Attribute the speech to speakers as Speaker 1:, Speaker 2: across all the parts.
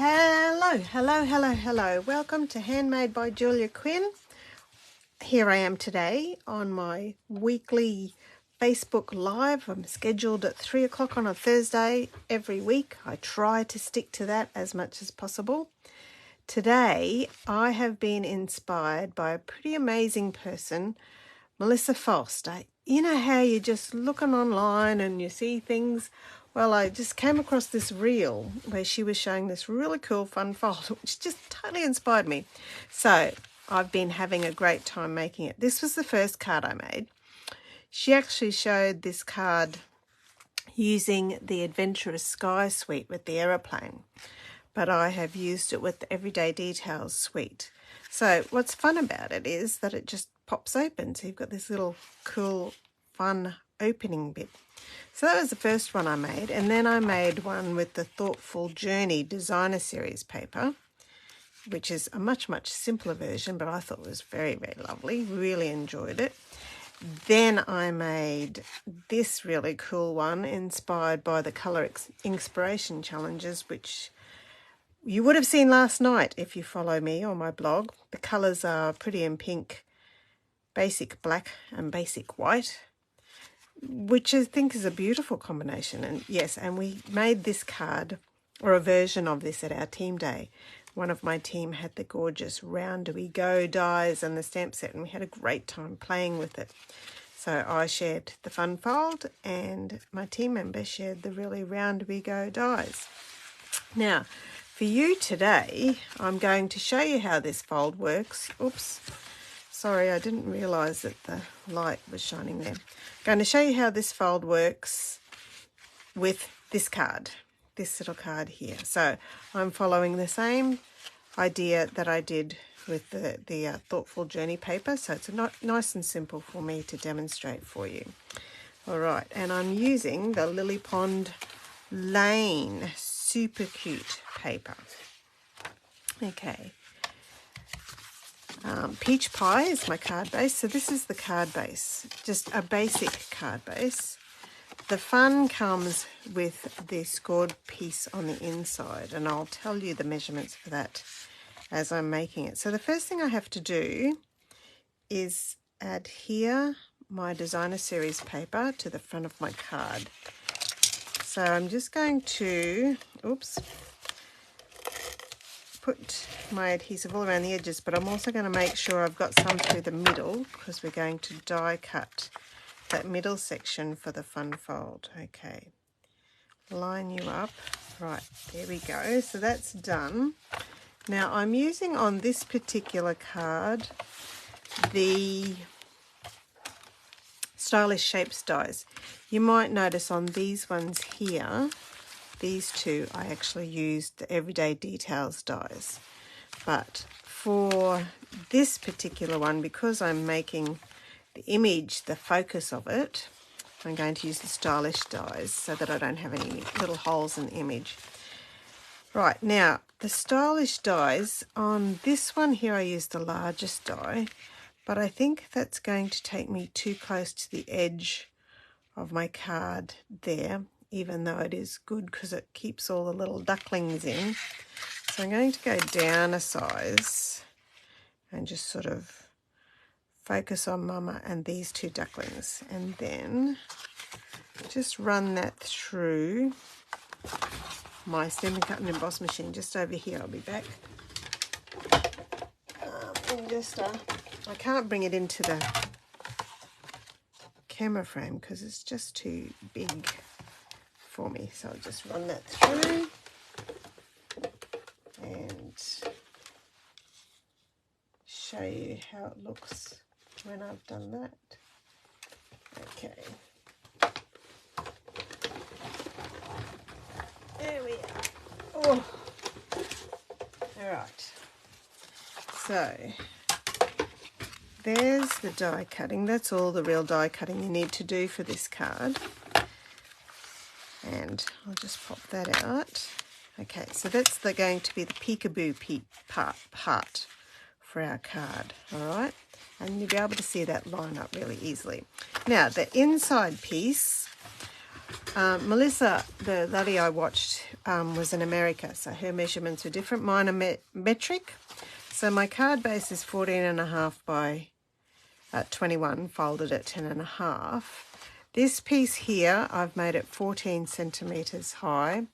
Speaker 1: Hello. Welcome to Handmade by Julia Quinn. Here I am today on my weekly Facebook Live. I'm scheduled at 3 o'clock on a Thursday every week. I try to stick to that as much as possible. Today, I have been inspired by a pretty amazing person, Melissa Faust. You know how you're just looking online and you see things? Well, I just came across this reel where she was showing this really cool fun fold, which just totally inspired me. So I've been having a great time making it. This was the first card I made. She actually showed this card using the Adventurous Sky suite with the aeroplane, but I have used it with the Everyday Details suite. So what's fun about it is that it just pops open. So you've got this little cool, fun opening bit. So that was the first one I made. And then I made one with the Thoughtful Journey Designer Series paper, which is a much simpler version, but I thought it was very lovely. Really enjoyed it. Then I made this really cool one inspired by the Colour Inspiration Challenges, which you would have seen last night if you follow me on my blog. The colours are Pretty in Pink, Basic Black and Basic White, which I think is a beautiful combination. And yes, and we made this card, or a version of this, at our team day. One of my team had the gorgeous Round Do We Go dies and the stamp set, and we had a great time playing with it. So I shared the fun fold and my team member shared the really Round Do We Go dies. Now, for you today, I'm going to show you how this fold works. Oops, sorry, I didn't realise that the light was shining there. I'm going to show you how this fold works with this card, this little card here. So I'm following the same idea that I did with the Thoughtful Journey paper. So it's nice and simple for me to demonstrate for you. All right, and I'm using the Lily Pond Lane Super Cute paper. Okay. Peach Pie is my card base. So this is the card base, just a basic card base. The fun comes with the scored piece on the inside, and I'll tell you the measurements for that as I'm making it. So the first thing I have to do is adhere my Designer Series paper to the front of my card. So I'm just going to, put my adhesive all around the edges, but I'm also going to make sure I've got some through the middle because we're going to die cut that middle section for the fun fold. Okay, line you up. Right, there we go. So that's done. Now I'm using on this particular card the Stylish Shapes dies. You might notice on these ones here, these two, I actually used the Everyday Details dies. But for this particular one, because I'm making the image the focus of it, I'm going to use the Stylish dies so that I don't have any little holes in the image. Right, now the Stylish dies, on this one here I used the largest die, but I think that's going to take me too close to the edge of my card there, even though it is good because it keeps all the little ducklings in. So I'm going to go down a size and just sort of focus on Mama and these two ducklings, and then just run that through my Stampin' Cut and Emboss machine just over here. I'll be back. I can't bring it into the camera frame because it's just too big for me. So I'll just run that through and show you how it looks when I've done that. Okay. There we are. Oh. All right. So there's the die cutting. That's all the real die cutting you need to do for this card. And I'll just pop that out. Okay, so that's going to be the peekaboo part for our card, all right? And you'll be able to see that line up really easily. Now, the inside piece, Melissa, the lady I watched, was in America, so her measurements were different. Mine are metric. So my card base is 14.5 by 21, folded at 10.5. This piece here, I've made it 14 centimetres high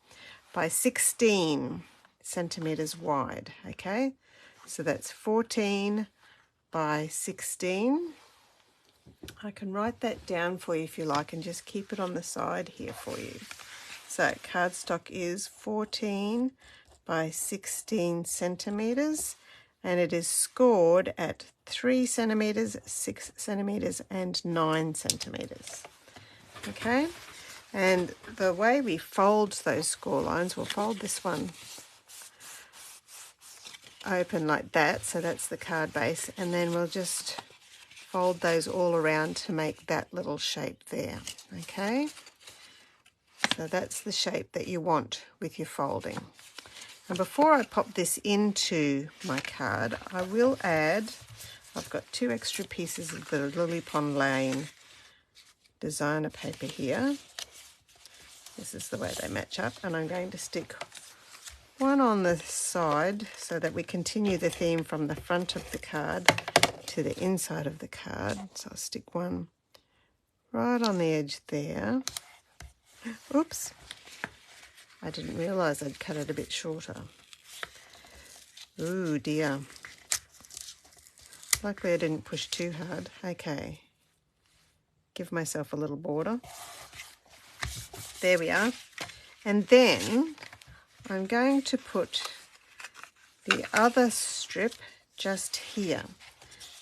Speaker 1: by 16 centimetres wide, okay? So that's 14 by 16. I can write that down for you if you like and just keep it on the side here for you. So cardstock is 14 by 16 centimetres and it is scored at 3 centimetres, 6 centimetres and 9 centimetres. Okay, and the way we fold those score lines, we'll fold this one open like that, so that's the card base, and then we'll just fold those all around to make that little shape there. Okay, so that's the shape that you want with your folding. And before I pop this into my card, I will add, I've got 2 extra pieces of the Lily Pond Lane designer paper here. This is the way they match up, and I'm going to stick one on the side so that we continue the theme from the front of the card to the inside of the card. So I'll stick one right on the edge there. Oops, I didn't realise I'd cut it a bit shorter. Ooh dear. Luckily I didn't push too hard. Okay, give myself a little border. There we are. And then I'm going to put the other strip just here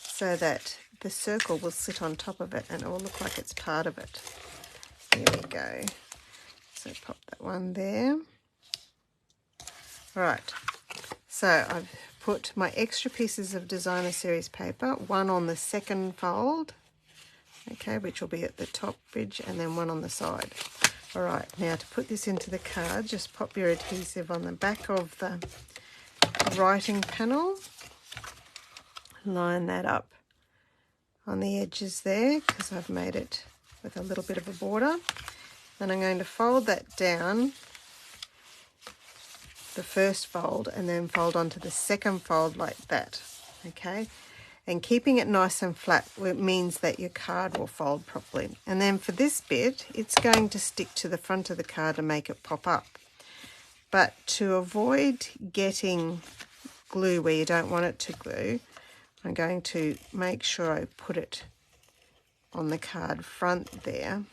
Speaker 1: so that the circle will sit on top of it and it will look like it's part of it. Here we go. So pop that one there. Right, so I've put my extra pieces of designer series paper, one on the second fold, okay, which will be at the top ridge, and then one on the side. All right, now to put this into the card, just pop your adhesive on the back of the writing panel, line that up on the edges there because I've made it with a little bit of a border. Then I'm going to fold that down, the first fold, and then fold onto the second fold like that, okay? And keeping it nice and flat means that your card will fold properly. And then for this bit, it's going to stick to the front of the card and make it pop up. But to avoid getting glue where you don't want it to glue, I'm going to make sure I put it on the card front there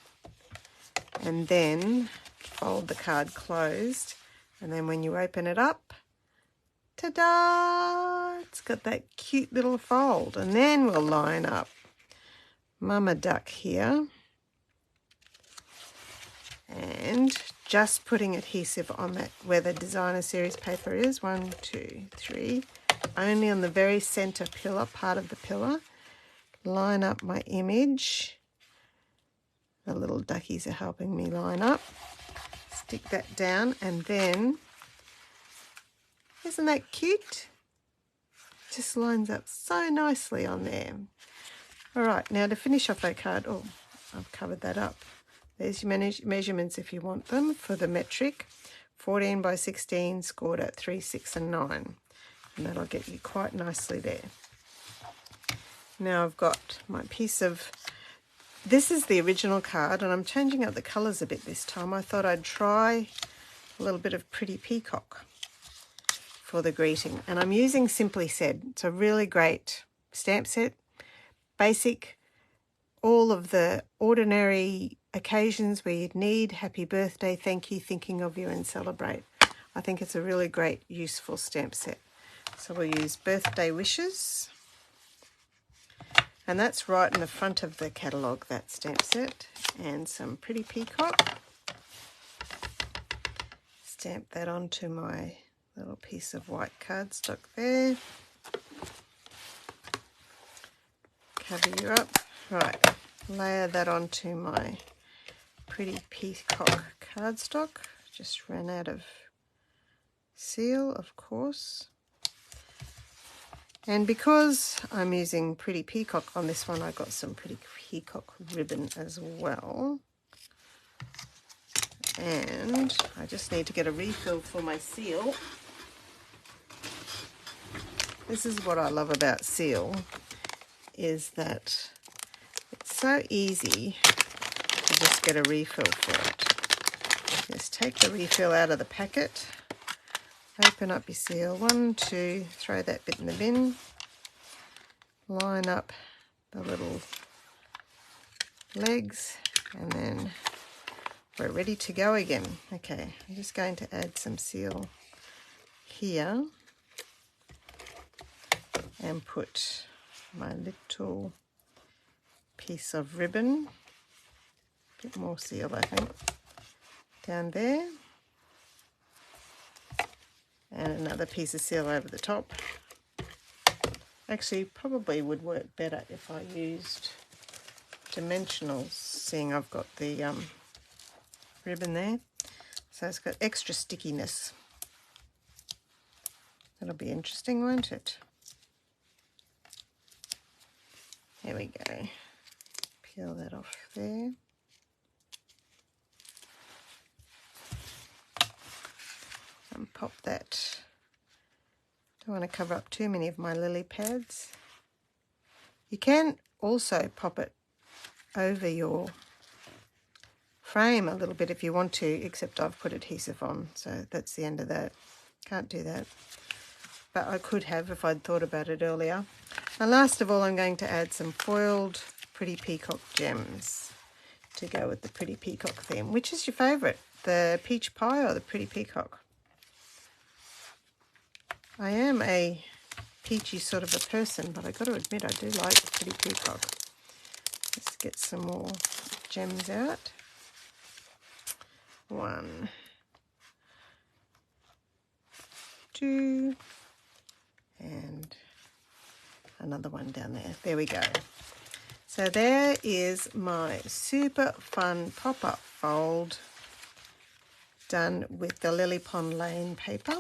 Speaker 1: and then fold the card closed. And then when you open it up, ta-da! It's got that cute little fold. And then we'll line up Mama Duck here. And just putting adhesive on that where the designer series paper is. 1, 2, 3. Only on the very center pillar, part of the pillar. Line up my image. The little duckies are helping me line up. Stick that down, and then, isn't that cute? Just lines up so nicely on there. All right, now to finish off that card, oh, I've covered that up. There's your measurements if you want them for the metric. 14 by 16, scored at 3, 6 and 9. And that'll get you quite nicely there. Now I've got my piece of, this is the original card, and I'm changing up the colours a bit this time. I thought I'd try a little bit of Pretty Peacock for the greeting. And I'm using Simply Said. It's a really great stamp set. Basic, all of the ordinary occasions where you'd need happy birthday, thank you, thinking of you and celebrate. I think it's a really great, useful stamp set. So we'll use Birthday Wishes. And that's right in the front of the catalogue, that stamp set. And some Pretty Peacock. Stamp that onto my little piece of white cardstock there. Cover you up. Right, layer that onto my Pretty Peacock cardstock. Just ran out of seal, of course. And because I'm using Pretty Peacock on this one, I got some Pretty Peacock ribbon as well. And I just need to get a refill for my seal. This is what I love about seal, is that it's so easy to just get a refill for it. Just take the refill out of the packet, open up your seal, 1, 2, throw that bit in the bin, line up the little legs, and then we're ready to go again. Okay, I'm just going to add some seal here and put my little piece of ribbon, a bit more seal I think, down there, and another piece of seal over the top. Actually, probably would work better if I used dimensionals, seeing I've got the ribbon there, so it's got extra stickiness. That'll be interesting, won't it? There we go. Peel that off there. And pop that. Don't want to cover up too many of my lily pads. You can also pop it over your frame a little bit if you want to, except I've put adhesive on, so that's the end of that. Can't do that. But I could have if I'd thought about it earlier. And last of all, I'm going to add some foiled Pretty Peacock gems to go with the Pretty Peacock theme. Which is your favourite, the peach pie or the Pretty Peacock? I am a peachy sort of a person, but I've got to admit I do like the Pretty Peacock. Let's get some more gems out. 1, 2, and another one down there. There we go. So there is my super fun pop-up fold done with the Lily Pond Lane paper,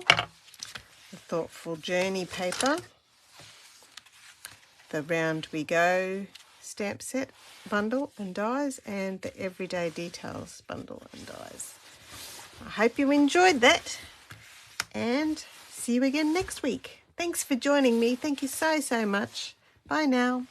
Speaker 1: the Thoughtful Journey paper, the Round We Go stamp set bundle and dies, and the Everyday Details bundle and dies. I hope you enjoyed that, and see you again next week. Thanks for joining me. Thank you so much. Bye now.